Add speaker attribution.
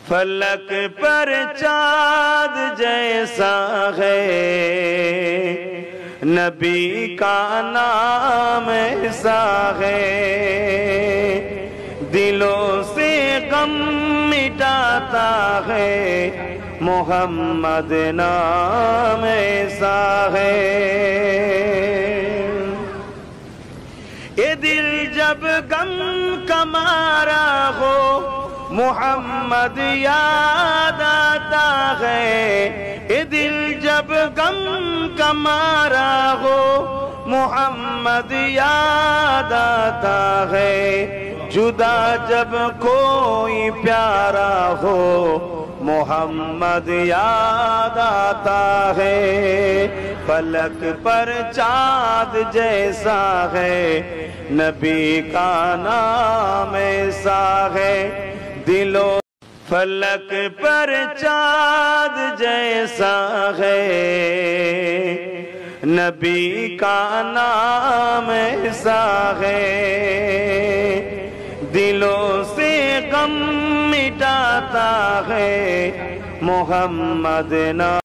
Speaker 1: فلک پر چاند جیسا ہے، نبی کا نام ایسا ہے، دلوں سے غم مٹاتا ہے، محمد نام ایسا ہے۔ یہ دل جب غم کا مارا ہو، محمد یاد آتا ہے، یہ دل جب غم کا مارا ہو، محمد یاد آتا ہے، جدا جب کوئی پیارا ہو، محمد یاد آتا ہے، فلک پر چاند جیسا ہے، نبی کا نام ایسا ہے، دلوں فلک پر چاند جیسا ہے، نبی کا نام ایسا ہے، دلوں سے غم مٹاتا ہے، محمد نام